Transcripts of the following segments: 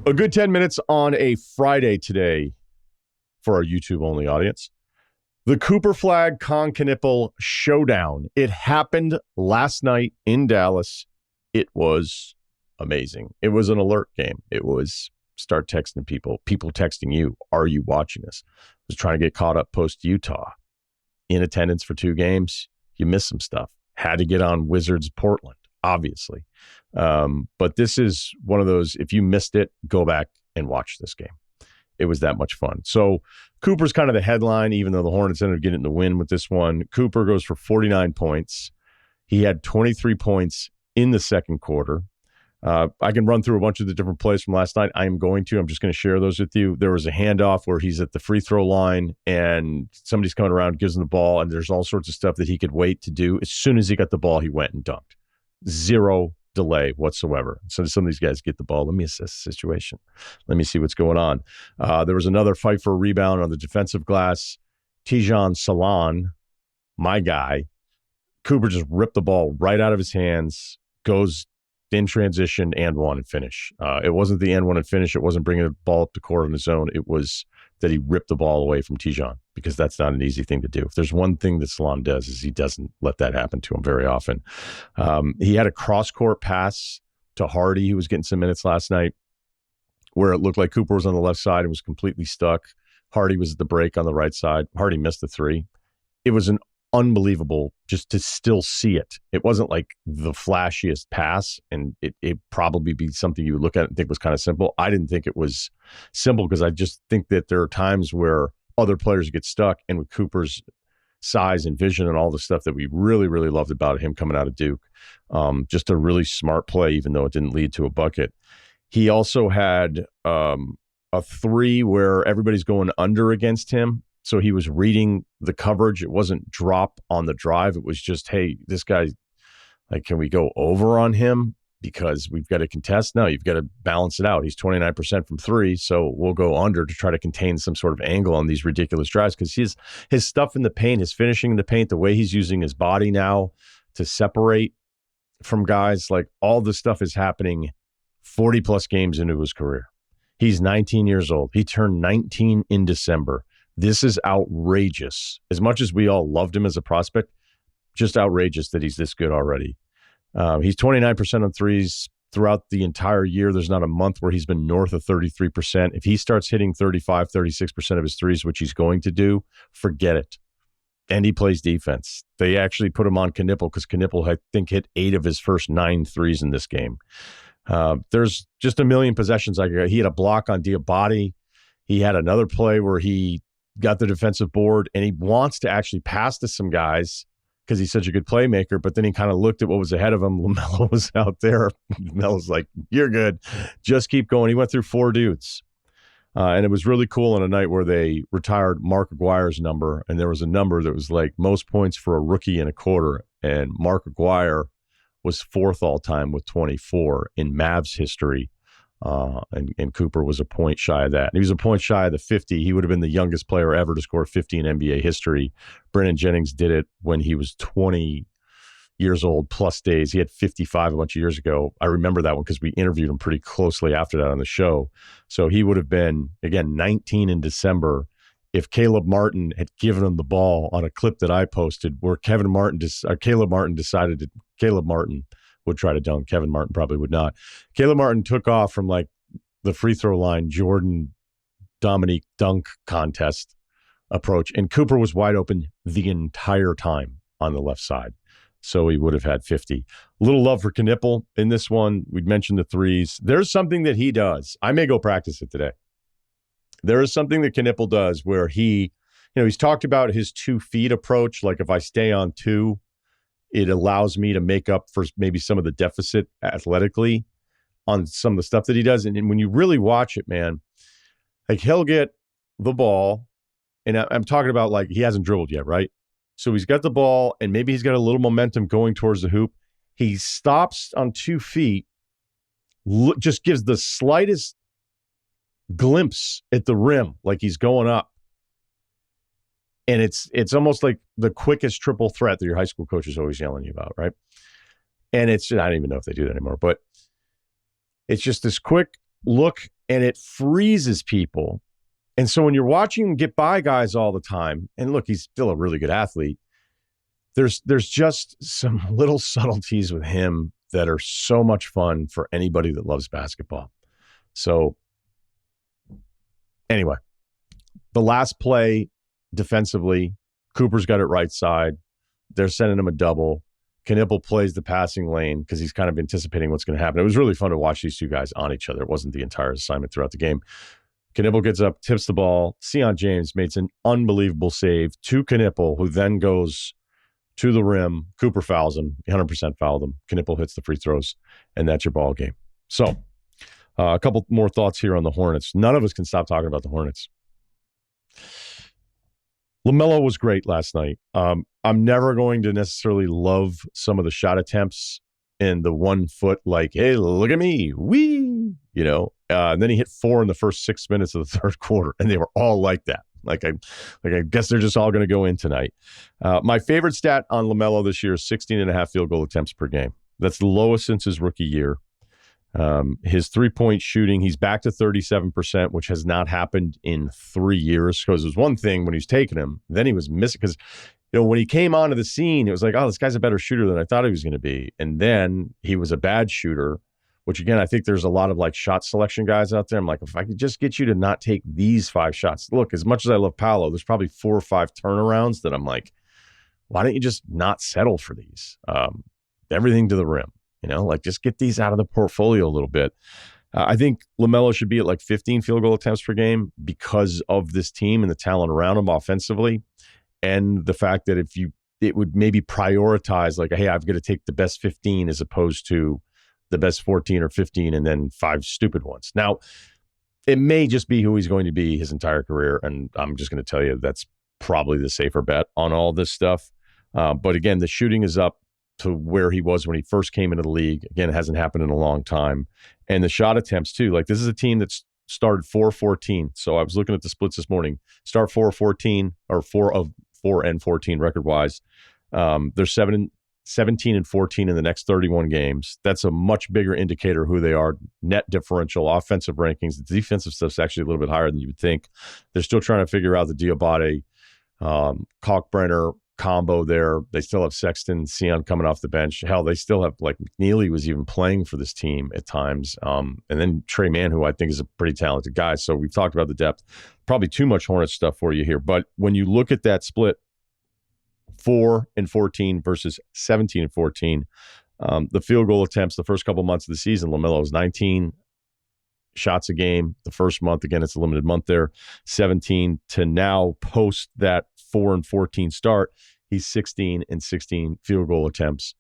A good 10 minutes on a Friday today for our YouTube-only audience. The Cooper Flagg Knueppel showdown. It happened last night in Dallas. It was amazing. It was an alert game. It was start texting people texting you, are you watching this? I was trying to get caught up post-Utah. In attendance for 2 games. You missed some stuff. Had to get on Wizards Portland, obviously. But this is one of those, if you missed it, go back and watch this game. It was that much fun. So Cooper's kind of the headline, even though the Hornets ended up getting the win with this one. Cooper goes for 49 points. He had 23 points in the second quarter. I can run through a bunch of the different plays from last night. I'm just going to share those with you. There was a handoff where he's at the free throw line and somebody's coming around, gives him the ball, and there's all sorts of stuff that he could wait to do. As soon as he got the ball, he went and dunked. Zero delay whatsoever. So some of these guys get the ball. Let me assess the situation. Let me see what's going on. There was another fight for a rebound on the defensive glass. Tijan Salon, my guy, Cooper just ripped the ball right out of his hands, goes in transition and one and finish. It wasn't the and one and finish. It wasn't bringing the ball up the court on his own. It was that he ripped the ball away from Tijan, because that's not an easy thing to do. If there's one thing that Salon does, is he doesn't let that happen to him very often. He had a cross-court pass to Hardy. He was getting some minutes last night where it looked like Cooper was on the left side and was completely stuck. Hardy was at the break on the right side. Hardy missed the 3. It was an unbelievable just to still see it. It wasn't like the flashiest pass, and it probably be something you would look at and think was kind of simple. I didn't think it was simple, because I just think that there are times where other players get stuck, and with Cooper's size and vision and all the stuff that we really, really loved about him coming out of Duke, just a really smart play, even though it didn't lead to a bucket. He also had a 3 where everybody's going under against him. So he was reading the coverage. It wasn't drop on the drive. It was just, hey, this guy, like, can we go over on him because we've got to contest? No, you've got to balance it out. He's 29% from 3, so we'll go under to try to contain some sort of angle on these ridiculous drives, because his stuff in the paint, his finishing in the paint, the way he's using his body now to separate from guys, like, all this stuff is happening 40-plus games into his career. He's 19 years old. He turned 19 in December. This is outrageous. As much as we all loved him as a prospect, just outrageous that he's this good already. He's 29% on threes throughout the entire year. There's not a month where he's been north of 33%. If he starts hitting 35, 36% of his threes, which he's going to do, forget it. And he plays defense. They actually put him on Knueppel, because Knueppel, I think, hit 8 of his first 9 threes in this game. There's just a million possessions. He had a block on Diabate. He had another play where he got the defensive board, and he wants to actually pass to some guys because he's such a good playmaker, but then he kind of looked at what was ahead of him. LaMelo was out there. LaMelo's like, you're good. Just keep going. He went through 4 dudes. And it was really cool on a night where they retired Mark Aguirre's number, and there was a number that was like most points for a rookie in a quarter, and Mark Aguirre was 4th all-time with 24 in Mavs history. And Cooper was a point shy of that. And he was a point shy of the 50. He would have been the youngest player ever to score 50 in NBA history. Brandon Jennings did it when he was 20 years old plus days. He had 55 a bunch of years ago. I remember that one because we interviewed him pretty closely after that on the show. So he would have been, again, 19 in December if Caleb Martin had given him the ball on a clip that I posted where Caleb Martin would try to dunk. Kevin Martin probably would not. Caleb Martin took off from like the free throw line, Jordan Dominique dunk contest approach, and Cooper was wide open the entire time on the left side. So he would have had 50. A little love for Knueppel in this one. We'd mentioned the threes. There's something that he does. I may go practice it today. There is something that Knueppel does where he's talked about his 2 feet approach. Like if I stay on 2, it allows me to make up for maybe some of the deficit athletically on some of the stuff that he does. And when you really watch it, man, like he'll get the ball, and I'm talking about like he hasn't dribbled yet, right? So he's got the ball, and maybe he's got a little momentum going towards the hoop. He stops on 2 feet, just gives the slightest glimpse at the rim, like he's going up. And it's almost like the quickest triple threat that your high school coach is always yelling you about, right? And I don't even know if they do that anymore, but it's just this quick look and it freezes people. And so when you're watching him get by guys all the time, and look, he's still a really good athlete, there's just some little subtleties with him that are so much fun for anybody that loves basketball. So anyway, the last play defensively, Cooper's got it right side. They're sending him a double. Knueppel plays the passing lane because he's kind of anticipating what's going to happen. It was really fun to watch these two guys on each other. It wasn't the entire assignment throughout the game. Knueppel gets up, tips the ball. Sion James makes an unbelievable save to Knueppel, who then goes to the rim. Cooper fouls him. 100% fouled him. Knueppel hits the free throws, and that's your ball game. So a couple more thoughts here on the Hornets. None of us can stop talking about the Hornets. LaMelo was great last night. I'm never going to necessarily love some of the shot attempts in the 1 foot, like, hey, look at me, wee, and then he hit 4 in the first 6 minutes of the third quarter, and they were all like that. I guess they're just all going to go in tonight. My favorite stat on LaMelo this year is 16.5 field goal attempts per game. That's the lowest since his rookie year. His 3-point shooting, he's back to 37%, which has not happened in 3 years. Because it was one thing when he was taking him, then he was missing. Because when he came onto the scene, it was like, oh, this guy's a better shooter than I thought he was going to be. And then he was a bad shooter, which again, I think there's a lot of like shot selection guys out there. I'm like, if I could just get you to not take these 5 shots. Look, as much as I love Paolo, there's probably 4 or 5 turnarounds that I'm like, why don't you just not settle for these? Everything to the rim. Just get these out of the portfolio a little bit. I think LaMelo should be at like 15 field goal attempts per game because of this team and the talent around him offensively. And the fact that it would maybe prioritize like, hey, I've got to take the best 15 as opposed to the best 14 or 15 and then 5 stupid ones. Now, it may just be who he's going to be his entire career. And I'm just going to tell you that's probably the safer bet on all this stuff. But again, the shooting is up to where he was when he first came into the league. Again, it hasn't happened in a long time. And the shot attempts too. Like, this is a team that's started 4-14. So I was looking at the splits this morning. Start 4-14 or 4-14 record wise. They're 17-14 in the next 31 games. That's a much bigger indicator of who they are. Net differential, offensive rankings. The defensive stuff's actually a little bit higher than you would think. They're still trying to figure out the Diabate, Kalkbrenner combo there. They still have Sexton, Sion coming off the bench. Hell, they still have like McNeely was even playing for this team at times. And then Trey Mann, who I think is a pretty talented guy. So we've talked about the depth. Probably too much Hornets stuff for you here. But when you look at that split, 4-14 versus 17-14, the field goal attempts the first couple months of the season, LaMelo was 19 shots a game. The first month, again, it's a limited month there, 17 to now post that 4-14 start. He's 16 field goal attempts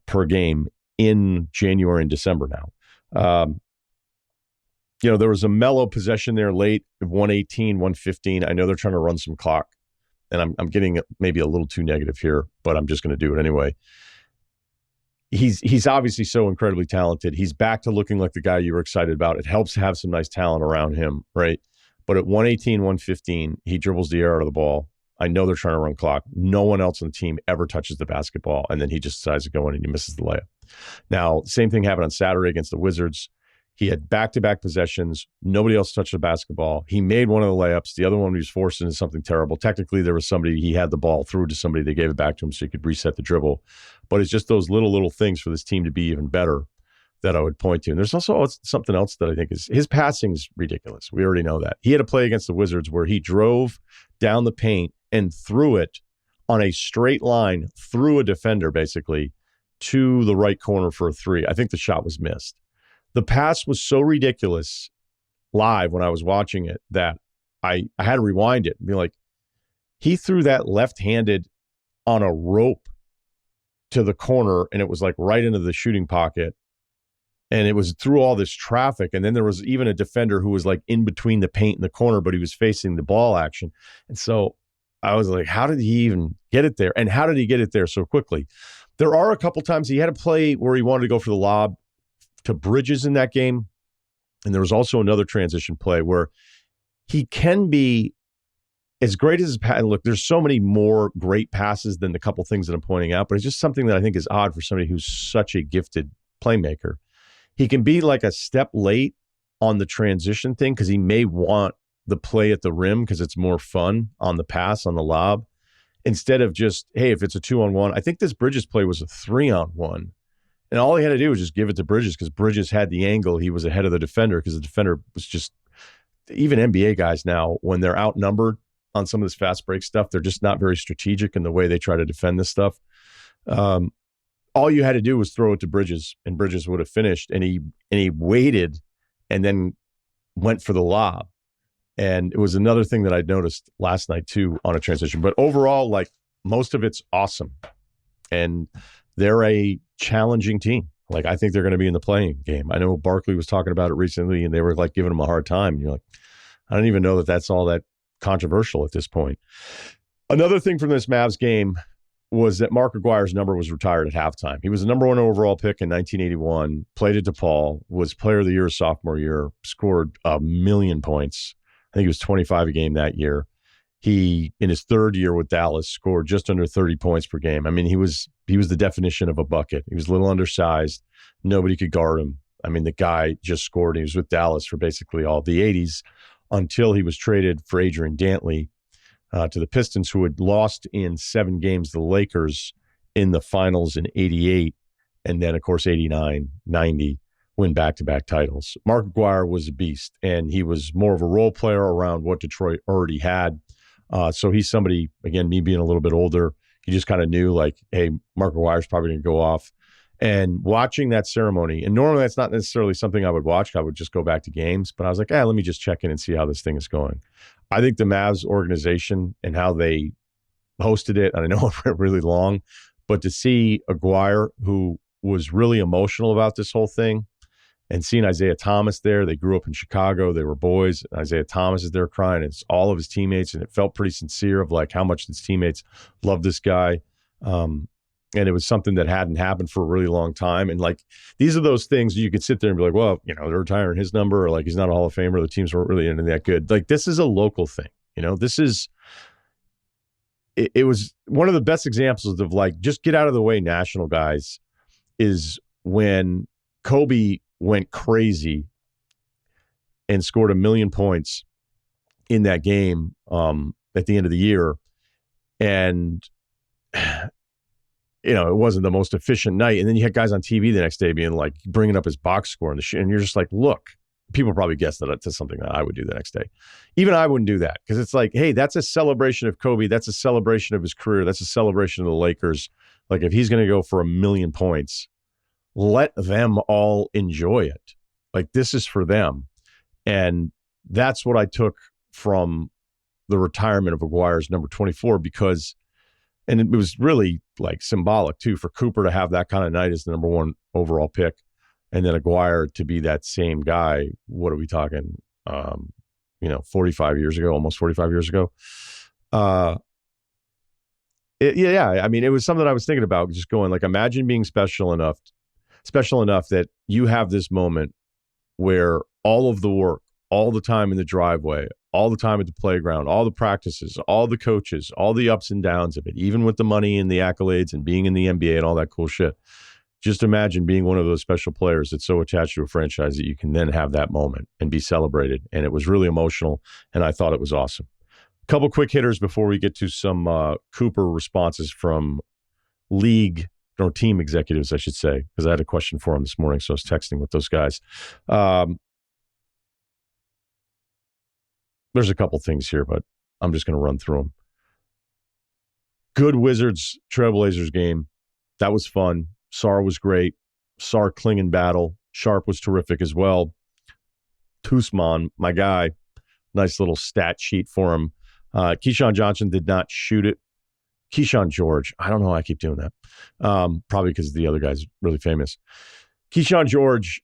per game in January and December now. There was a Melo possession there late, 118, 115. I know they're trying to run some clock, and I'm getting maybe a little too negative here, but I'm just going to do it anyway. He's obviously so incredibly talented. He's back to looking like the guy you were excited about. It helps to have some nice talent around him, right? But at 118, 115, he dribbles the air out of the ball. I know they're trying to run clock. No one else on the team ever touches the basketball, and then he just decides to go in and he misses the layup. Now, same thing happened on Saturday against the Wizards. He had back-to-back possessions. Nobody else touched the basketball. He made one of the layups. The other one he was forced into something terrible. Technically, there was somebody, he had the ball, threw it to somebody, they gave it back to him so he could reset the dribble. But it's just those little things for this team to be even better that I would point to. And there's also something else that I think is his passing is ridiculous. We already know that. He had a play against the Wizards where he drove down the paint and threw it on a straight line through a defender, basically, to the right corner for a 3. I think the shot was missed. The pass was so ridiculous live when I was watching it that I had to rewind it and be like, he threw that left-handed on a rope to the corner, and it was like right into the shooting pocket. And it was through all this traffic. And then there was even a defender who was like in between the paint and the corner, but he was facing the ball action. And so I was like, how did he even get it there? And how did he get it there so quickly? There are a couple times he had a play where he wanted to go for the lob to Bridges in that game. And there was also another transition play where he can be as great as his pass. Look, there's so many more great passes than the couple things that I'm pointing out, but it's just something that I think is odd for somebody who's such a gifted playmaker. He can be like a step late on the transition thing because he may want the play at the rim because it's more fun on the pass, on the lob, instead of just, hey, if it's a 2-on-1. I think this Bridges play was a 3-on-1. And all he had to do was just give it to Bridges because Bridges had the angle. He was ahead of the defender because the defender was just, even NBA guys now, when they're outnumbered on some of this fast break stuff, they're just not very strategic in the way they try to defend this stuff. All you had to do was throw it to Bridges, and Bridges would have finished. And he waited and then went for the lob. And it was another thing that I noticed last night too on a transition. But overall, like, most of it's awesome. And they're a challenging team. Like, I think they're going to be in the playing game. I know Barkley was talking about it recently, and they were like giving him a hard time. And you're like, I don't even know that that's all that controversial at this point. Another thing from this Mavs game was that Mark Aguirre's number was retired at halftime. He was the number 1 overall pick in 1981, played at DePaul, was player of the year his sophomore year, scored 1,000,000 points. I think he was 25 a game that year. He, in his third year with Dallas, scored just under 30 points per game. I mean, he was the definition of a bucket. He was a little undersized. Nobody could guard him. I mean, the guy just scored. He was with Dallas for basically all the 80s until he was traded for Adrian Dantley to the Pistons, who had lost in 7 games to the Lakers in the finals in 88. And then, of course, 89, 90. Win back-to-back titles. Mark Aguirre was a beast, and he was more of a role player around what Detroit already had. So he's somebody, again, me being a little bit older, you just kind of knew, like, hey, Mark Aguirre's probably going to go off. And watching that ceremony, and normally that's not necessarily something I would watch. I would just go back to games. But I was like, let me just check in and see how this thing is going. I think the Mavs organization and how they hosted it, and I know it went really long, but to see Aguirre, who was really emotional about this whole thing, and seeing Isaiah Thomas there, they grew up in Chicago, they were boys. Isaiah Thomas is there crying. It's all of his teammates, and it felt pretty sincere of like how much his teammates loved this guy. And it was something that hadn't happened for a really long time. And like, these are those things you could sit there and be like, well, you know, they're retiring his number, or like he's not a Hall of Famer. The teams weren't really anything that good. Like, this is a local thing. You know, it was one of the best examples of like, just get out of the way, national guys, is when Kobe went crazy and scored 1,000,000 points in that game at the end of the year. And, you know, it wasn't the most efficient night. And then you had guys on TV the next day being like, bringing up his box score and the shit. And you're just like, look, people probably guessed that that's something that I would do the next day. Even I wouldn't do that, because it's like, hey, that's a celebration of Kobe. That's a celebration of his career. That's a celebration of the Lakers. Like, if he's going to go for 1,000,000 points, let them all enjoy it. Like, this is for them. And that's what I took from the retirement of Aguirre's number 24, because, and it was really like symbolic too, for Cooper to have that kind of night as the number 1 overall pick, and then Aguirre to be that same guy. What are we talking? 45 years ago, almost 45 years ago. Yeah. I mean, it was something I was thinking about, just going like, imagine being special enough that you have this moment where all of the work, all the time in the driveway, all the time at the playground, all the practices, all the coaches, all the ups and downs of it, even with the money and the accolades and being in the NBA and all that cool shit. Just imagine being one of those special players that's so attached to a franchise that you can then have that moment and be celebrated. And it was really emotional, and I thought it was awesome. A couple quick hitters before we get to some Cooper responses from league or team executives, I should say, because I had a question for him this morning, so I was texting with those guys. There's a couple things here, but I'm just going to run through them. Good Wizards Trailblazers game. That was fun. Sar was great. Sar Klingon battle. Sharp was terrific as well. Tusman, my guy, nice little stat sheet for him. Keyshawn Johnson did not shoot it. Keyshawn George, I don't know why I keep doing that. Probably because the other guy's really famous. Keyshawn George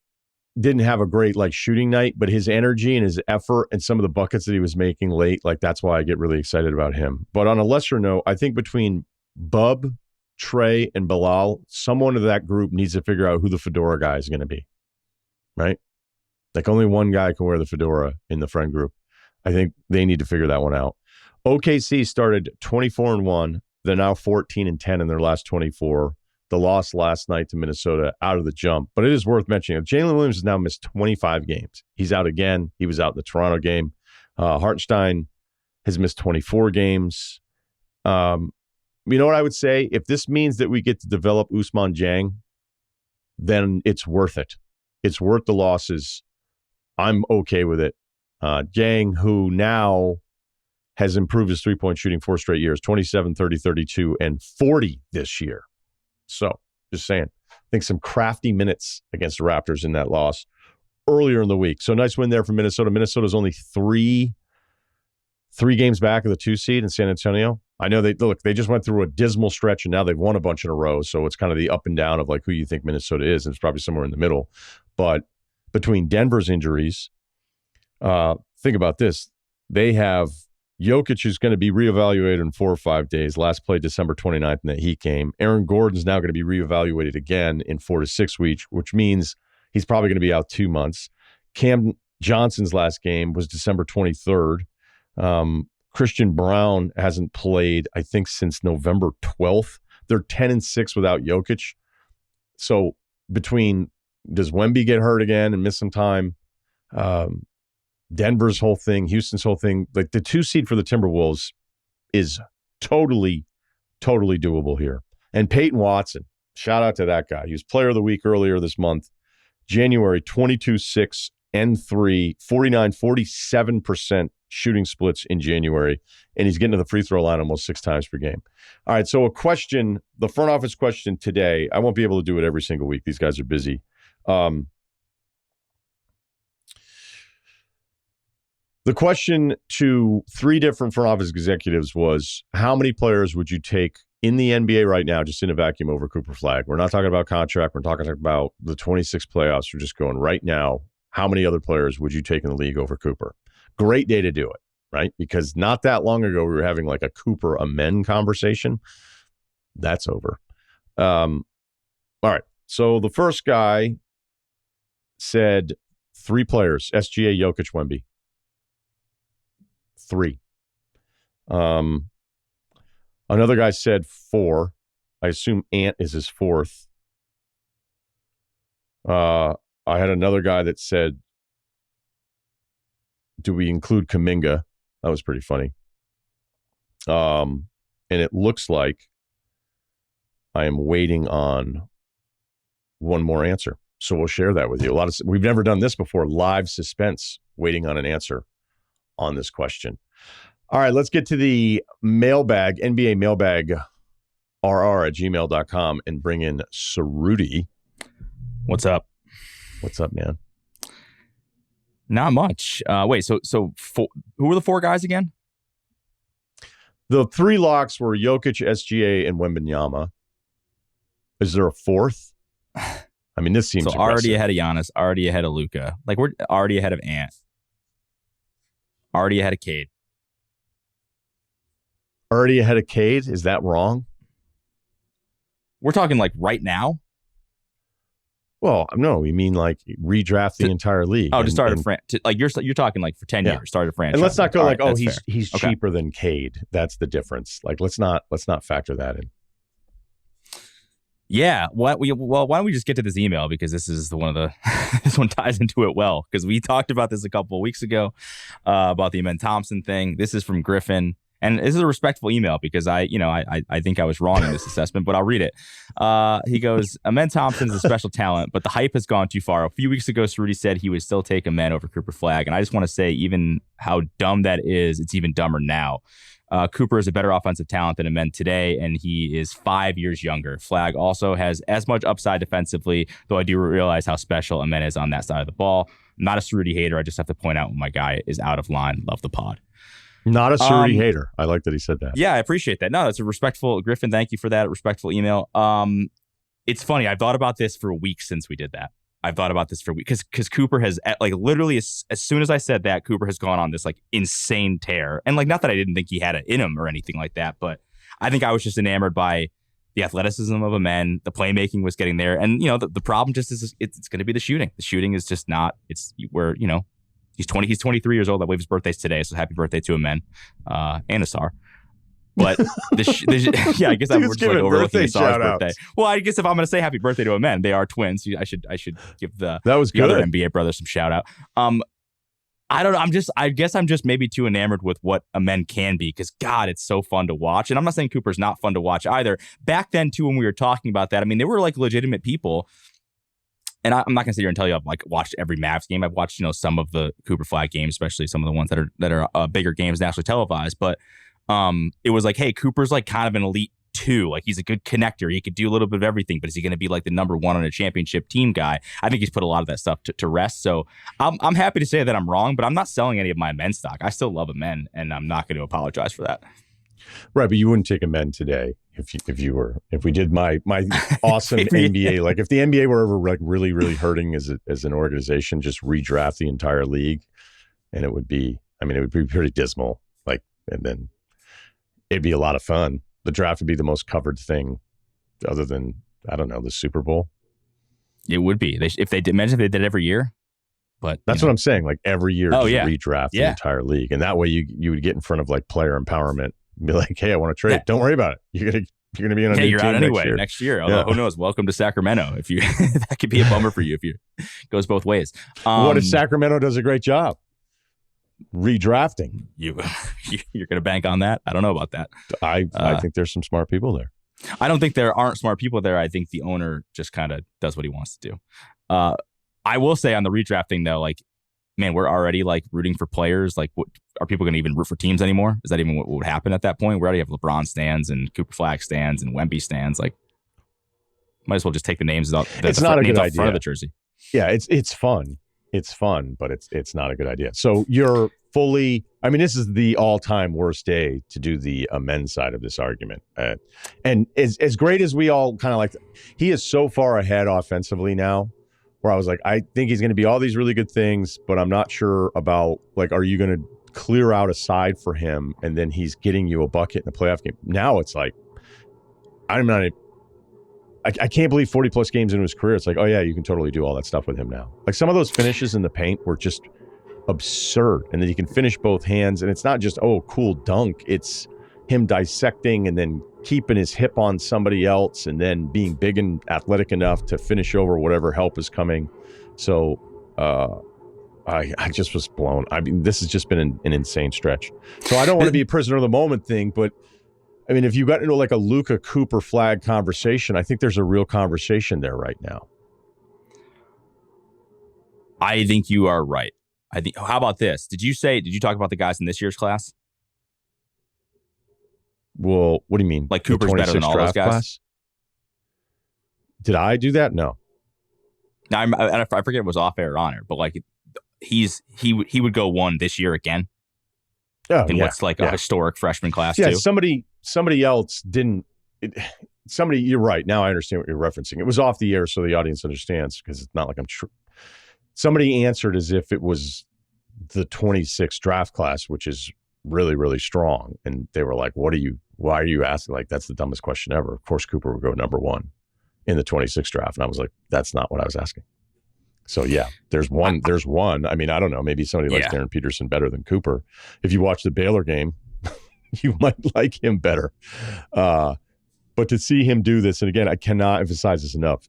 didn't have a great like shooting night, but his energy and his effort and some of the buckets that he was making late, like that's why I get really excited about him. But on a lesser note, I think between Bub, Trey, and Bilal, someone of that group needs to figure out who the fedora guy is going to be, right? Like, only one guy can wear the fedora in the friend group. I think they need to figure that one out. OKC started 24-1. They're now 14-10 in their last 24. the loss last night to Minnesota out of the jump, but it is worth mentioning. Jalen Williams has now missed 25 games. He's out again. He was out in the Toronto game. Hartenstein has missed 24 games. You know what I would say? If this means that we get to develop Ousmane Dieng, then it's worth it. It's worth the losses. I'm okay with it. Dieng, who now has improved his three-point shooting 4 straight years, 27, 30, 32, and 40 this year. So, just saying. I think some crafty minutes against the Raptors in that loss earlier in the week. So, nice win there for Minnesota. Minnesota's only three games back of the 2 seed in San Antonio. I know they just went through a dismal stretch, and now they've won a bunch in a row. So, it's kind of the up and down of like who you think Minnesota is, and it's probably somewhere in the middle. But between Denver's injuries, think about this. They have Jokic, who's going to be reevaluated in 4 or 5 days. Last played December 29th in that Heat game. Aaron Gordon's now going to be reevaluated again in 4 to 6 weeks, which means he's probably going to be out 2 months. Cam Johnson's last game was December 23rd. Christian Brown hasn't played, I think, since November 12th. They're 10-6 without Jokic. So does Wemby get hurt again and miss some time? Denver's whole thing, Houston's whole thing, like the 2 seed for the Timberwolves is totally, totally doable here. And Peyton Watson, shout out to that guy. He was player of the week earlier this month. January, 22-6 and 3, 47% shooting splits in January. And he's getting to the free throw line almost 6 times per game. All right, so the front office question today, I won't be able to do it every single week. These guys are busy. The question to 3 different front office executives was, how many players would you take in the NBA right now, just in a vacuum, over Cooper Flagg? We're not talking about contract. We're talking about the 26 playoffs. We're just going right now. How many other players would you take in the league over Cooper? Great day to do it, right? Because not that long ago, we were having like a Cooper Amen conversation. That's over. All right. So the first guy said 3 players, SGA, Jokic, Wemby. 3. Another guy said 4. I assume Ant is his 4th. I had another guy that said, do we include Kuminga? That was pretty funny. And it looks like I am waiting on one more answer. So we'll share that with you. We've never done this before. Live suspense, waiting on an answer on this question. All right, let's get to the mailbag, NBAMailbagRR at gmail.com, and bring in Ceruti. What's up? What's up, man? Not much. Wait, so who were the 4 guys again? The 3 locks were Jokic, SGA, and Wembanyama. Is there a 4th? I mean, this seems so aggressive. Already ahead of Giannis, already ahead of Luka. Like, we're already ahead of Ant. Already ahead of Cade. Already ahead of Cade? Is that wrong? We're talking like right now? Well, no, we mean like redraft the entire league. Oh, to start like you're talking like for 10 years, start a franchise. And let's not go like, right, he's okay. cheaper than Cade. That's the difference. Like, let's not factor that in. Yeah. Why don't we just get to this email, because this is this one ties into it well, because we talked about this a couple of weeks ago about the Amen Thompson thing. This is from Griffin, and this is a respectful email because I think I was wrong in this assessment, but I'll read it. He goes, Amen Thompson is a special talent, but the hype has gone too far. A few weeks ago, Ceruti said he would still take Amen over Cooper Flagg, and I just want to say, even how dumb that is, it's even dumber now. Cooper is a better offensive talent than Amen today, and he is 5 years younger. Flagg also has as much upside defensively, though I do realize how special Amen is on that side of the ball. I'm not a Ceruti hater. I just have to point out when my guy is out of line. Love the pod. Not a Ceruti hater. I like that he said that. Yeah, I appreciate that. No, that's a respectful, Griffin, thank you for that respectful email. It's funny. I've thought about this for weeks since we did that. I've thought about this for weeks because Cooper has, like, literally as soon as I said that, Cooper has gone on this like insane tear. And like, not that I didn't think he had it in him or anything like that, but I think I was just enamored by the athleticism of Amen. The playmaking was getting there, and the problem just is it's going to be the shooting. The shooting is just not. It's where he's 23 years old. I believe his birthday's today, so happy birthday to Amen and Asar. But yeah, I guess I'm just like overlooking the Sar's birthday. Well, I guess if I'm going to say happy birthday to a man, they are twins. I should give the other NBA brothers some shout out. I don't know. I guess I'm just maybe too enamored with what a men can be because God, it's so fun to watch. And I'm not saying Cooper's not fun to watch either. Back then too, when we were talking about that, I mean, they were like legitimate people. And I'm not gonna sit here and tell you I've like watched every Mavs game. I've watched some of the Cooper Flagg games, especially some of the ones that are bigger games nationally televised. But it was like, hey, Cooper's like kind of an elite 2. Like he's a good connector. He could do a little bit of everything, but is he going to be like the number 1 on a championship team guy? I think he's put a lot of that stuff to rest. So I'm happy to say that I'm wrong, but I'm not selling any of my men stock. I still love a men, and I'm not going to apologize for that. Right, but you wouldn't take a men today if we did my awesome NBA. Like if the NBA were ever like really hurting as an organization, just redraft the entire league, and it would be pretty dismal. Like, and then it'd be a lot of fun. The draft would be the most covered thing, other than I don't know the Super Bowl. It would be if they did it every year. But that's what I'm saying. Like every year, redraft the entire league, and that way you would get in front of like player empowerment. Be like, hey, I want to trade. Don't worry about it. You're gonna be on a new you're team out anyway next year. Although who knows? Welcome to Sacramento. If you that could be a bummer for you if you goes both ways. What if Sacramento does a great job redrafting? You're gonna bank on that? I don't know about that. I think there's some smart people there. I don't think there aren't smart people there. I think the owner just kind of does what he wants to do. I will say on the redrafting though, like, man, we're already like rooting for players. Like, what are people going to even root for teams anymore? Is that even what would happen at that point? We already have LeBron stands and Cooper Flagg stands and Wemby stands. Like, might as well just take the names out. It's not a good idea. Front of the jersey. Yeah, it's fun. It's fun, but it's not a good idea. So you're fully. I mean, this is the all-time worst day to do the men's side of this argument. And as great as we all kind of like, he is so far ahead offensively now. Where I was like, I think he's going to be all these really good things, but I'm not sure about, like, are you going to clear out a side for him and then he's getting you a bucket in a playoff game? Now it's like, I can't believe 40-plus games into his career. It's like, oh, yeah, you can totally do all that stuff with him now. Like, some of those finishes in the paint were just absurd. And then he can finish both hands. And it's not just, oh, cool dunk. It's him dissecting and then keeping his hip on somebody else and then being big and athletic enough to finish over whatever help is coming. So I just was blown. I mean, this has just been an insane stretch. So I don't want to be a prisoner of the moment thing, but I mean, if you got into like a Luka Cooper Flagg conversation, I think there's a real conversation there right now. I think you are right. How about this? Did you talk about the guys in this year's class? Well, what do you mean? Like Cooper's better than all those guys? Class? Did I do that? No. I forget if it was off air or on air, but like he would go 1 this year again. Oh, in what's like a historic freshman class too. Yeah, somebody else didn't. You're right. Now I understand what you're referencing. It was off the air so the audience understands because it's not like I'm true. Somebody answered as if it was the 26 draft class, which is really, really strong. And they were like, why are you asking? Like, that's the dumbest question ever. Of course, Cooper would go number 1 in the 26 draft. And I was like, that's not what I was asking. So yeah, there's one. I mean, I don't know. Maybe somebody likes Darren Peterson better than Cooper. If you watch the Baylor game, you might like him better. But to see him do this, and again, I cannot emphasize this enough.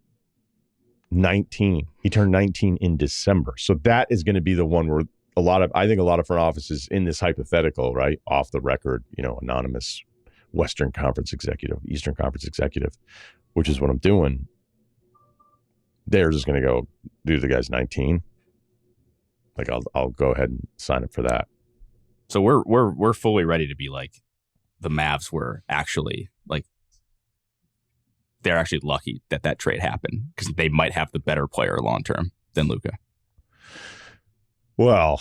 19. He turned 19 in December. So that is going to be the one where I think a lot of front offices in this hypothetical, right, off the record, anonymous Western Conference executive, Eastern Conference executive, which is what I'm doing. They're just going to go, dude, the guy's 19. Like, I'll go ahead and sign up for that. So we're fully ready to be like the Mavs were actually like, they're actually lucky that trade happened because they might have the better player long term than Luka. Well,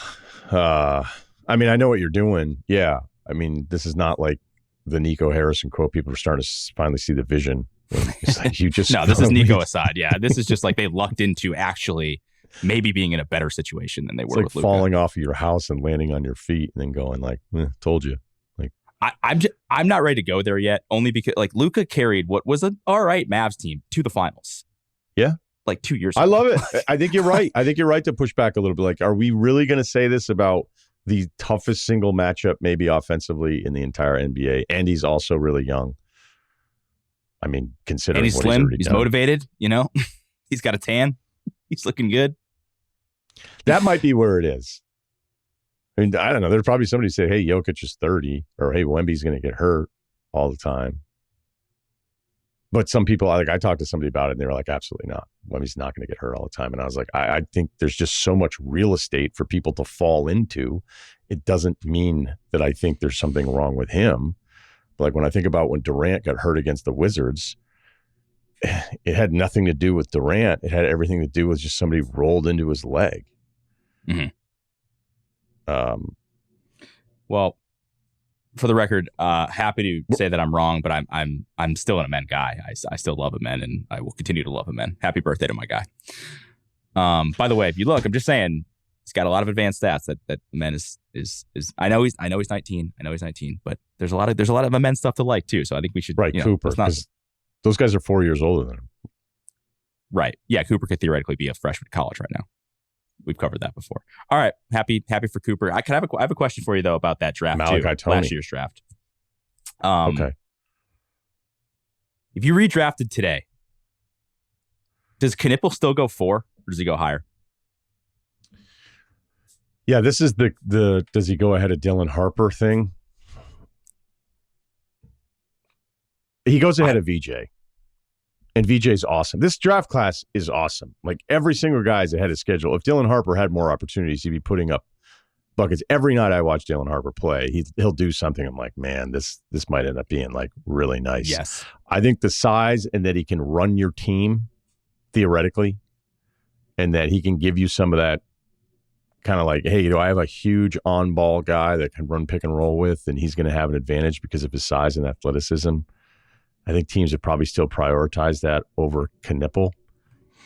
I mean, I know what you're doing. Yeah. I mean, this is not like the Nico Harrison quote. People are starting to finally see the vision. It's like you just no, this is Nico aside. Yeah. This is just like they lucked into actually maybe being in a better situation than they were like with Luka. Falling off of your house and landing on your feet and then going like, told you. Like I'm not ready to go there yet, only because like Luka carried what was an all right Mavs team to the finals. Yeah. Like 2 years ago. I love it. I think you're right. I think you're right to push back a little bit. Like, are we really going to say this about the toughest single matchup, maybe offensively, in the entire NBA. And he's also really young. I mean, considering and he's what slim, he's he's done. motivated, he's got a tan. He's looking good. That might be where it is. I mean, I don't know. There's probably somebody say, hey, Jokic is 30, or hey, Wemby's going to get hurt all the time. But some people, I talked to somebody about it, and they were like, absolutely not. Wemby's not going to get hurt all the time. And I was like, I think there's just so much real estate for people to fall into. It doesn't mean that I think there's something wrong with him. But like when I think about when Durant got hurt against the Wizards, it had nothing to do with Durant. It had everything to do with just somebody rolled into his leg. Mm-hmm. Well, for the record, happy to say that I'm wrong, but I'm still an Amen guy. I still love Amen, and I will continue to love Amen. Happy birthday to my guy. By the way, if you look, I'm just saying he's got a lot of advanced stats that Amen is. I know he's 19. I know he's 19, but there's a lot of Amen stuff to like too. So I think we should Cooper. Those guys are 4 years older than him. Right. Yeah, Cooper could theoretically be a freshman in college right now. We've covered that before. All right. Happy for Cooper. I have a question for you, though, about that draft, last year's draft. Okay. If you redrafted today, does Knueppel still go 4, or does he go higher? Yeah, this is the does he go ahead of Dylan Harper thing? He goes ahead of VJ. And VJ's awesome. This draft class is awesome. Like every single guy is ahead of schedule. If Dylan Harper had more opportunities, he'd be putting up buckets. Every night I watch Dylan Harper play, he'll do something. I'm like, man, this might end up being like really nice. Yes. I think the size and that he can run your team theoretically, and that he can give you some of that kind of like, hey, I have a huge on-ball guy that can run pick and roll with, and he's going to have an advantage because of his size and athleticism. I think teams would probably still prioritize that over Knueppel,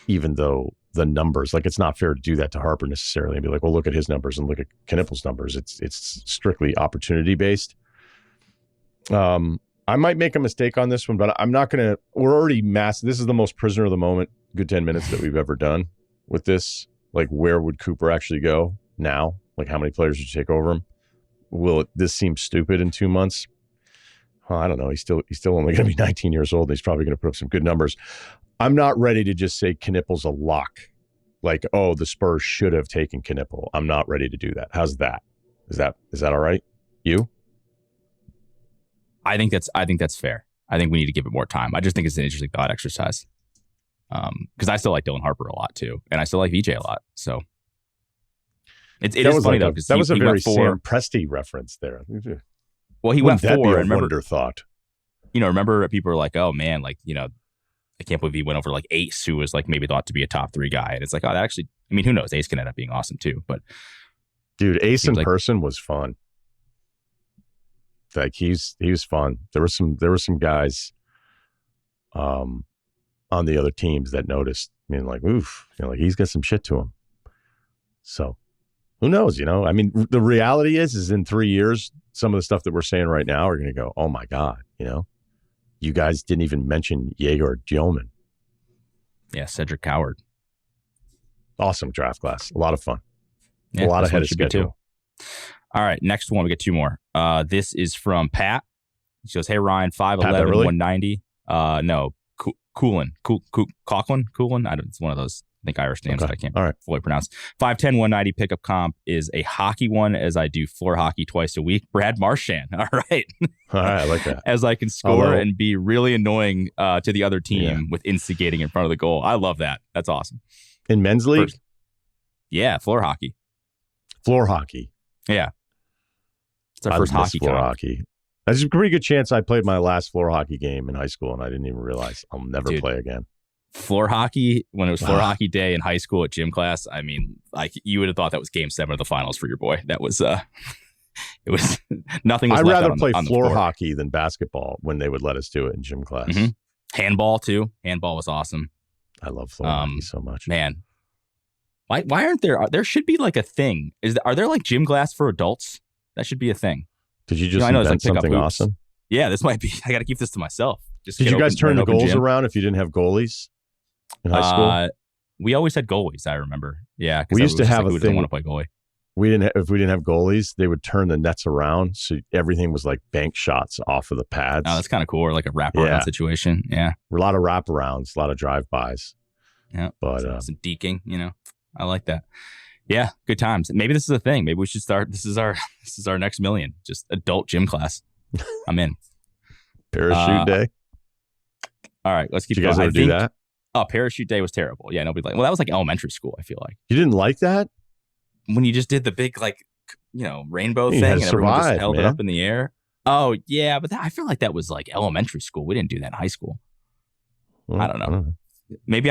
even though the numbers, like it's not fair to do that to Harper necessarily and be like, well, look at his numbers and look at Knueppel's numbers. It's strictly opportunity based. I might make a mistake on this one, but I'm not going to. We're already massive. This is the most prisoner of the moment, good 10 minutes that we've ever done with this. Like, where would Cooper actually go now? Like, how many players would you take over him? This seem stupid in 2 months? Well, I don't know. He's still only going to be 19 years old. And he's probably going to put up some good numbers. I'm not ready to just say Knueppel's a lock. Like, oh, the Spurs should have taken Knueppel. I'm not ready to do that. How's that? Is that all right? You? I think that's fair. I think we need to give it more time. I just think it's an interesting thought exercise. Because I still like Dylan Harper a lot too, and I still like VJ a lot. So it is funny though, because that was a very Sam Presti reference there. Well, he went 4. And remember, thought. Remember people were like, "Oh man, like I can't believe he went over like Ace, who was like maybe thought to be a top 3 guy." And it's like, oh, that actually, I mean, who knows? Ace can end up being awesome too. But dude, Ace in person was fun. Like he was fun. There were some guys, on the other teams that noticed. I mean, like, oof, like he's got some shit to him. So. Who knows, I mean, the reality is in 3 years, some of the stuff that we're saying right now are going to go, oh my God, you guys didn't even mention Yegor Dioman. Yeah, Cedric Coward. Awesome draft class. A lot of fun. Yeah, a lot ahead of schedule. All right, next one, we get 2 more. This is from Pat. He goes, hey, Ryan, 5'11", 190. No, Coolin. It's one of those. I think Irish names that I can't fully pronounce. 5'10", 190 pickup comp is a hockey one, as I do floor hockey twice a week. Brad Marchand. All right. I like that. As I can score and be really annoying to the other team with instigating in front of the goal. I love that. That's awesome. In men's league? Yeah, floor hockey. Floor hockey. Yeah. It's our first hockey floor comp. Hockey. There's a pretty good chance I played my last floor hockey game in high school, and I didn't even realize I'll never play again. Floor hockey, when it was floor hockey day in high school at gym class, I mean, like you would have thought that was game 7 of the finals for your boy. That was, it was nothing. I'd rather play floor hockey than basketball when they would let us do it in gym class. Mm-hmm. Handball too. Handball was awesome. I love floor hockey so much. Man, why aren't there should be like a thing. Are there like gym class for adults? That should be a thing. Did you just invent something awesome? Yeah, this might be. I got to keep this to myself. Did you guys turn the goals around if you didn't have goalies in high school? We always had goalies, I remember. Yeah, we used to have a who thing. Want to play goalie. if we didn't have goalies, they would turn the nets around, so everything was like bank shots off of the pads. Oh, that's kind of cool. Or like a wraparound situation. Yeah, a lot of wraparounds, a lot of drive-bys. Yeah, but some deking. I like that. Yeah, good times. Maybe this is a thing. Maybe we should start. This is our next million. Just adult gym class. I'm in. Parachute day. All right, let's keep going. Did you guys ever do that? Oh, parachute day was terrible. Yeah, nobody liked. Well, that was like elementary school. I feel like you didn't like that when you just did the big rainbow thing and everyone just held it up in the air. Oh yeah, but I feel like that was like elementary school. We didn't do that in high school. I don't know. Maybe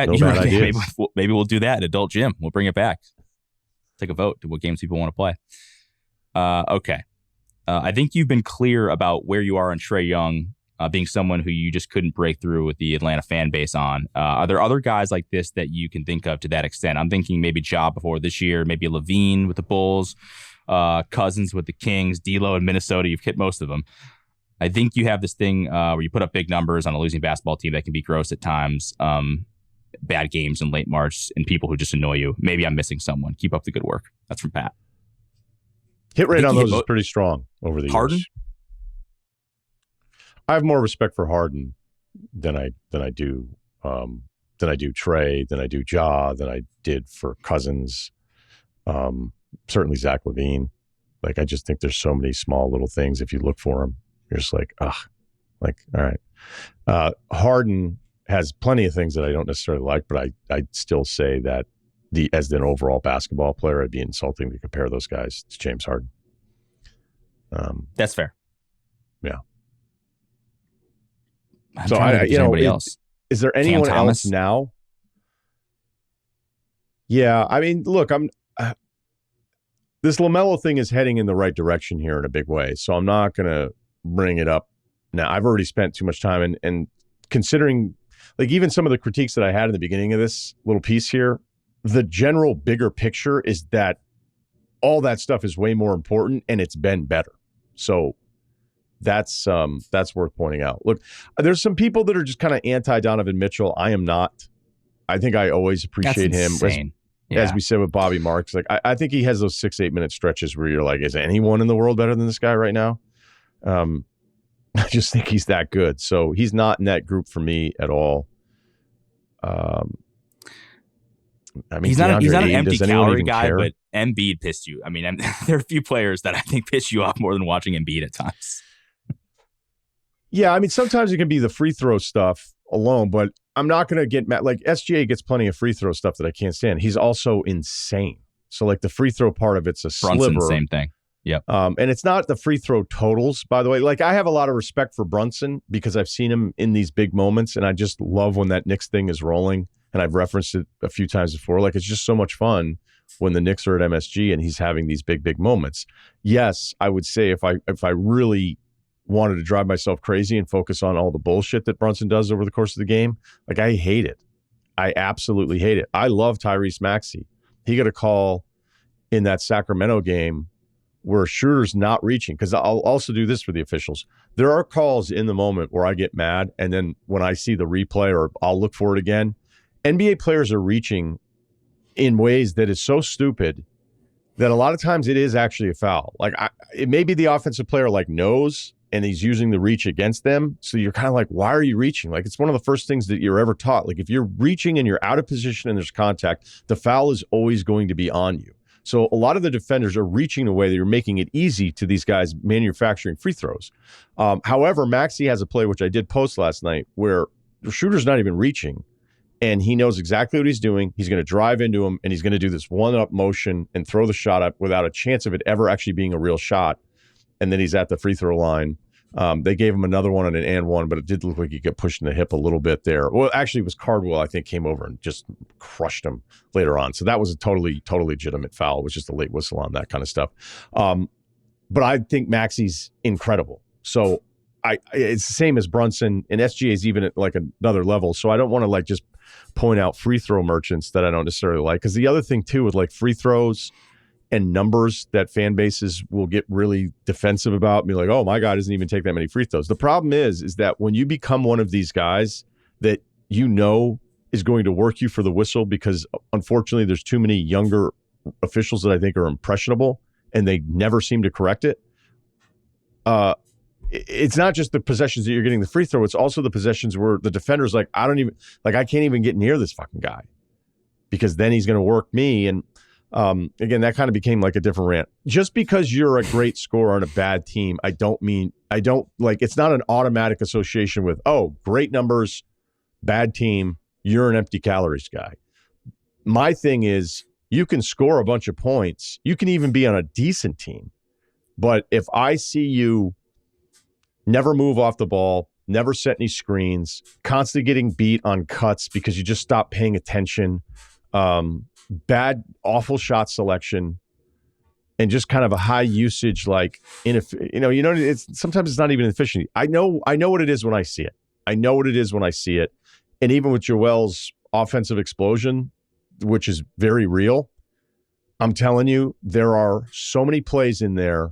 maybe we'll do that at adult gym. We'll bring it back. Take a vote to what games people want to play. Okay. I think you've been clear about where you are on Trae Young being someone who you just couldn't break through with the Atlanta fan base on. Are there other guys like this that you can think of to that extent? I'm thinking maybe Ja before this year, maybe Levine with the Bulls, Cousins with the Kings, D'Lo in Minnesota. You've hit most of them. I think you have this thing where you put up big numbers on a losing basketball team that can be gross at times. Bad games in late March and people who just annoy you. Maybe I'm missing someone. Keep up the good work. That's from Pat. Hit rate on those is pretty strong over the Harden? years. I have more respect for Harden than I do Trae, than I do Ja, than I did for Cousins. Certainly Zach LaVine. Like, I just think there's so many small little things. If you look for them, you're just like, all right. Harden has plenty of things that I don't necessarily like, but I'd still say that as an overall basketball player, it'd be insulting to compare those guys to James Harden. That's fair. Yeah. So anybody else? Is there anyone else now? Yeah, I mean, look, this LaMelo thing is heading in the right direction here in a big way, so I'm not going to bring it up now. I've already spent too much time, and considering, like, even some of the critiques that I had in the beginning of this little piece here, the general bigger picture is that all that stuff is way more important, and it's been better. So that's worth pointing out. Look, there's some people that are just kind of anti-Donovan Mitchell. I am not. I think I always appreciate him. As we said with Bobby Marks, like I think he has those 6-8 minute stretches where you're like, is anyone in the world better than this guy right now? I just think he's that good. So he's not in that group for me at all. I mean, he's not an empty calorie guy, but Embiid pissed you. I mean, there are a few players that I think piss you off more than watching Embiid at times. Yeah, I mean, sometimes it can be the free throw stuff alone, but I'm not going to get mad. Like, SGA gets plenty of free throw stuff that I can't stand. He's also insane. So, like, the free throw part of it's a Brunson, sliver. Same thing. Yep. And it's not the free throw totals, by the way. Like, I have a lot of respect for Brunson because I've seen him in these big moments, and I just love when that Knicks thing is rolling. And I've referenced it a few times before. Like, it's just so much fun when the Knicks are at MSG and he's having these big moments. Yes, I would say if I really wanted to drive myself crazy and focus on all the bullshit that Brunson does over the course of the game, like, I hate it. I absolutely hate it. I love Tyrese Maxey. He got a call in that Sacramento game where Schroeder's not reaching, because I'll also do this for the officials. There are calls in the moment where I get mad, and then when I see the replay or I'll look for it again, NBA players are reaching in ways that is so stupid that a lot of times it is actually a foul. Like, it may be the offensive player knows, and he's using the reach against them. So you're kind of like, why are you reaching? Like, it's one of the first things that you're ever taught. Like, if you're reaching and you're out of position and there's contact, the foul is always going to be on you. So a lot of the defenders are reaching in a way that you're making it easy to these guys manufacturing free throws. However, Maxey has a play, which I did post last night, where the shooter's not even reaching, and he knows exactly what he's doing. He's going to drive into him, and he's going to do this one-up motion and throw the shot up without a chance of it ever actually being a real shot. And then he's at the free throw line. They gave him another one on an and one, but it did look like he got pushed in the hip a little bit there. Well, actually, it was Cardwell, I think, came over and just crushed him later on. So that was a totally legitimate foul. It was just a late whistle on that kind of stuff. But I think Maxey's incredible. So it's the same as Brunson, and SGA is even at another level. So I don't want to just point out free throw merchants that I don't necessarily like. Because the other thing too with free throws and numbers that fan bases will get really defensive about, be like, oh, my guy doesn't even take that many free throws. The problem is that when you become one of these guys that is going to work you for the whistle, because unfortunately there's too many younger officials that I think are impressionable, and they never seem to correct it. It's not just the possessions that you're getting the free throw. It's also the possessions where the defender's like, I can't even get near this fucking guy because then he's going to work me. And again, that kind of became like a different rant. Just because you're a great scorer on a bad team, it's not an automatic association with, oh, great numbers, bad team, you're an empty calories guy. My thing is, you can score a bunch of points. You can even be on a decent team. But if I see you never move off the ball, never set any screens, constantly getting beat on cuts because you just stop paying attention, bad, awful shot selection, and just kind of a high usage, sometimes it's not even efficient. I know what it is when I see it. And even with Joel's offensive explosion, which is very real, I'm telling you, there are so many plays in there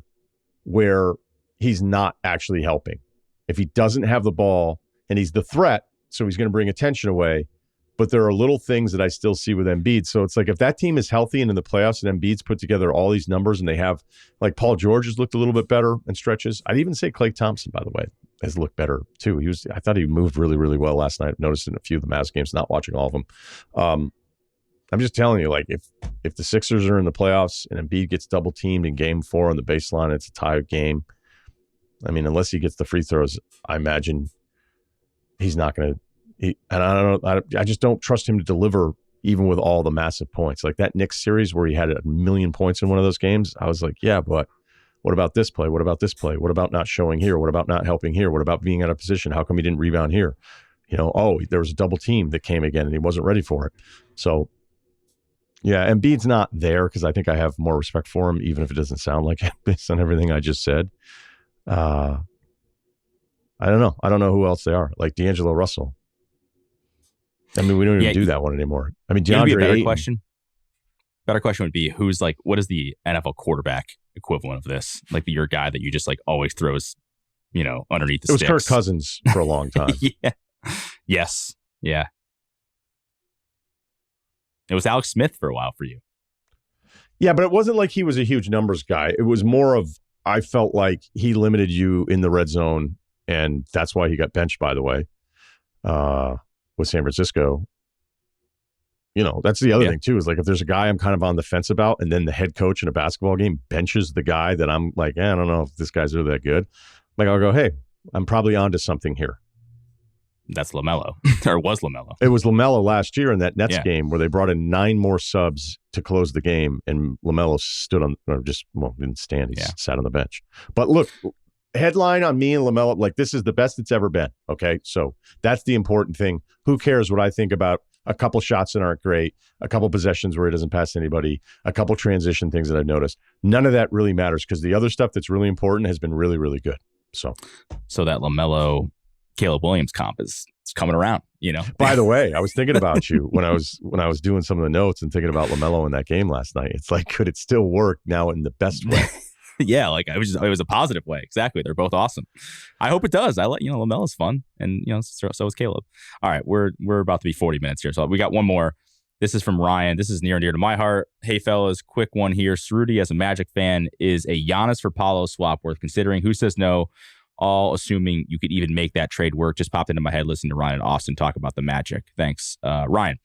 where he's not actually helping. If he doesn't have the ball, and he's the threat, so he's going to bring attention away. But there are little things that I still see with Embiid. So it's like if that team is healthy and in the playoffs and Embiid's put together all these numbers and they have, like Paul George has looked a little bit better in stretches. I'd even say Klay Thompson, by the way, has looked better too. I thought he moved really, really well last night. I've noticed in a few of the Mavs games, not watching all of them. I'm just telling you, like if the Sixers are in the playoffs and Embiid gets double teamed in game 4 on the baseline, it's a tie game. I mean, unless he gets the free throws, I imagine he's not going to. And I don't know. I just don't trust him to deliver, even with all the massive points. Like that Knicks series where he had 1 million points in one of those games. I was like, yeah, but what about this play? What about this play? What about not showing here? What about not helping here? What about being out of position? How come he didn't rebound here? There was a double team that came again and he wasn't ready for it. So, yeah, Embiid's not there because I think I have more respect for him, even if it doesn't sound like it based on everything I just said. I don't know. I don't know who else they are. Like D'Angelo Russell. I mean, we don't even do that one anymore. I mean, DeAndre better Ayton. Better question would be what is the NFL quarterback equivalent of this? Like your guy that you just like always throws, underneath the sticks. It was Kirk Cousins for a long time. Yeah. Yes. Yeah. It was Alex Smith for a while for you. Yeah, but it wasn't like he was a huge numbers guy. It was more of, I felt like he limited you in the red zone, and that's why he got benched, by the way, with San Francisco. That's the other thing, too, is like if there's a guy I'm kind of on the fence about, and then the head coach in a basketball game benches the guy that I'm like, I don't know if this guy's really that good. Like, I'll go, hey, I'm probably onto something here. That's LaMelo, or was LaMelo. It was LaMelo last year in that Nets game where they brought in 9 more subs to close the game, and LaMelo stood didn't stand. He sat on the bench. But look, headline on me and LaMelo, like this is the best it's ever been. Okay, so that's the important thing. Who cares what I think about a couple shots that aren't great, a couple possessions where he doesn't pass anybody, a couple transition things that I've noticed. None of that really matters because the other stuff that's really important has been really, really good. So that LaMelo Caleb Williams comp is coming around, By the way, I was thinking about you when I was doing some of the notes and thinking about LaMelo in that game last night. It's like, could it still work now in the best way? Yeah, like it was a positive way. Exactly. They're both awesome. I hope it does. LaMelo's fun, and so is Caleb. All right, we're about to be 40 minutes here, so we got one more. This is from Ryan. This is near and dear to my heart. Hey, fellas, quick one here. Ceruti, as a Magic fan, is a Giannis-for-Paolo swap worth considering? Who says no? All assuming you could even make that trade work. Just popped into my head listening to Ryan and Austin talk about the Magic. Thanks. Ryan.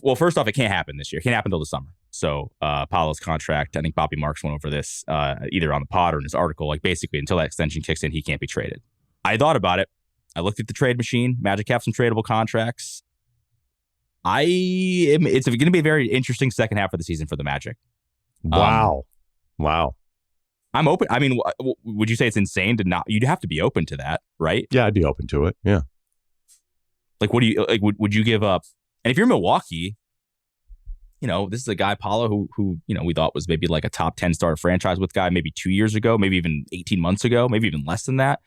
Well, first off, it can't happen this year. It can't happen until the summer. So Paolo's contract, I think Bobby Marks went over this either on the pod or in his article. Like basically until that extension kicks in, he can't be traded. I thought about it. I looked at the trade machine. Magic have some tradable contracts. It's going to be a very interesting second half of the season for the Magic. Wow. I'm open. I mean, would you say it's insane to not? You'd have to be open to that, right? Yeah, I'd be open to it. Yeah. Like, what do you like? Would you give up? And if you're Milwaukee, this is a guy Paolo who we thought was maybe like a top 10 star franchise with guy maybe 2 years ago, maybe even 18 months ago, maybe even less than that.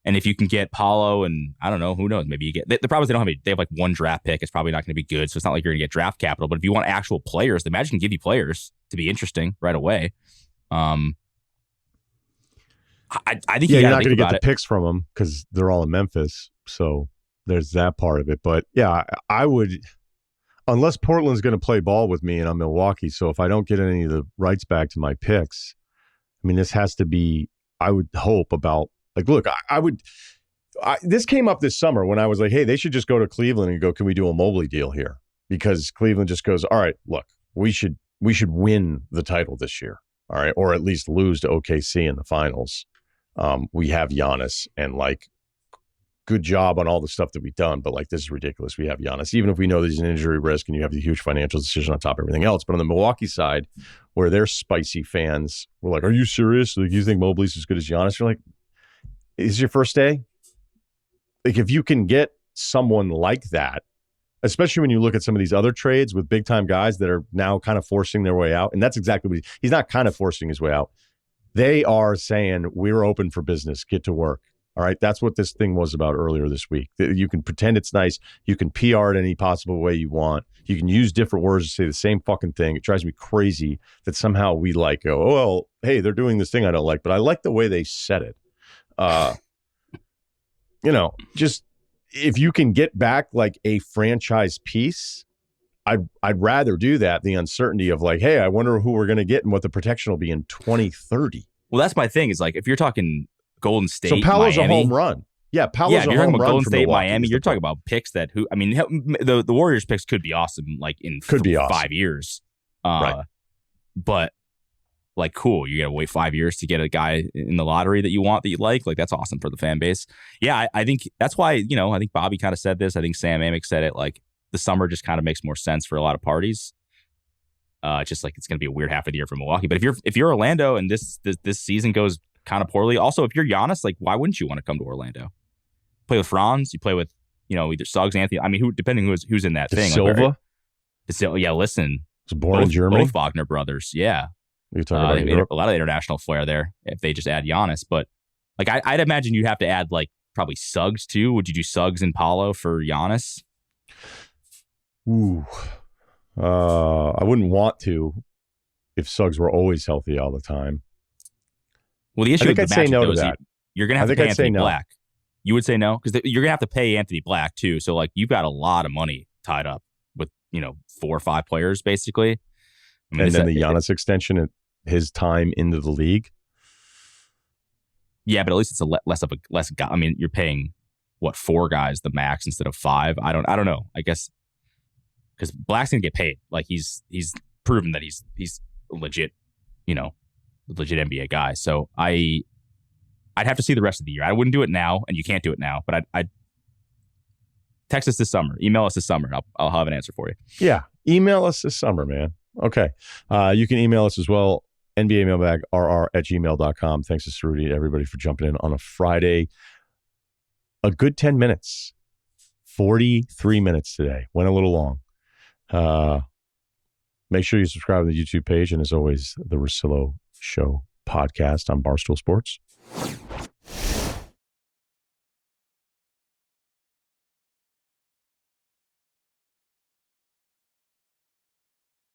And if you can get Paolo, and I don't know, who knows, maybe you get the problem is they have like one draft pick. It's probably not going to be good, so it's not like you're going to get draft capital. But if you want actual players, the Magic can give you players to be interesting right away. I think you're not going to get the picks from them because they're all in Memphis. So there's that part of it. But yeah, I would unless Portland's going to play ball with me and I'm Milwaukee. So if I don't get any of the rights back to my picks, I mean, this has to be, I would hope about, like, look, this came up this summer when I was like, hey, they should just go to Cleveland and go, can we do a Mobley deal here? Because Cleveland just goes, all right, look, we should win the title this year. All right. Or at least lose to OKC in the finals. We have Giannis, and like, good job on all the stuff that we've done. But like, this is ridiculous. We have Giannis, even if we know there's an injury risk and you have the huge financial decision on top of everything else. But on the Milwaukee side, where they're spicy fans, we're like, are you serious? Like, you think Mobley's as good as Giannis? You're like, is this your first day? Like, if you can get someone like that, especially when you look at some of these other trades with big time guys that are now kind of forcing their way out. And that's exactly what he's not kind of forcing his way out. They are saying, we're open for business, get to work. All right. That's what this thing was about earlier this week. You can pretend it's nice. You can PR it any possible way you want. You can use different words to say the same fucking thing. It drives me crazy that somehow we like go, oh, well, hey, they're doing this thing I don't like, but I like the way they said it. Just if you can get back like a franchise piece, I'd rather do that. The uncertainty of like, hey, I wonder who we're going to get and what the protection will be in 2030. Well, that's my thing. Is like, if you're talking Golden State, so Paolo's Miami, a home run. Yeah, Paolo's if a you're home talking about run. Golden State, Milwaukee, Miami, you're talking about picks that the Warriors picks could be awesome, like in could be awesome. 5 years. Right. But like, cool, you got to wait 5 years to get a guy in the lottery that you want, that you like. Like, that's awesome for the fan base. Yeah, I think that's why, I think Bobby kind of said this. I think Sam Amick said it, like, the summer just kind of makes more sense for a lot of parties. Just like, it's going to be a weird half of the year for Milwaukee. But if you're Orlando and this season goes kind of poorly, also, if you're Giannis, like, why wouldn't you want to come to Orlando? Play with Franz, you play with, either Suggs, Anthony. I mean, depending who's in that thing. Silva? Like, yeah, listen. Was born in Germany? Both Wagner brothers, yeah. You're talking about a lot of international flair there if they just add Giannis. But like, I'd imagine you'd have to add like probably Suggs too. Would you do Suggs and Paolo for Giannis? Ooh, I wouldn't want to if Suggs were always healthy all the time. Well, the issue with the matchup no is you're going to have to pay Anthony Black. You would say no? Because you're going to have to pay Anthony Black too. So like, you've got a lot of money tied up with 4 or 5 players basically. I mean, and then the Giannis extension at his time into the league. Yeah, but at least it's less guy. I mean, you're paying 4 guys the max instead of 5. I don't know. I guess because Black's gonna get paid. Like, he's proven that he's legit, legit NBA guy. So I'd have to see the rest of the year. I wouldn't do it now, and you can't do it now. But I'd text us this summer, email us this summer, and I'll have an answer for you. Yeah, email us this summer, man. Okay. You can email us as well, NBAMailbagRR@gmail.com. Thanks to Ceruti and everybody for jumping in on a Friday. A good 10 minutes. 43 minutes today. Went a little long. Make sure you subscribe to the YouTube page. And as always, the Russillo Show podcast on Barstool Sports.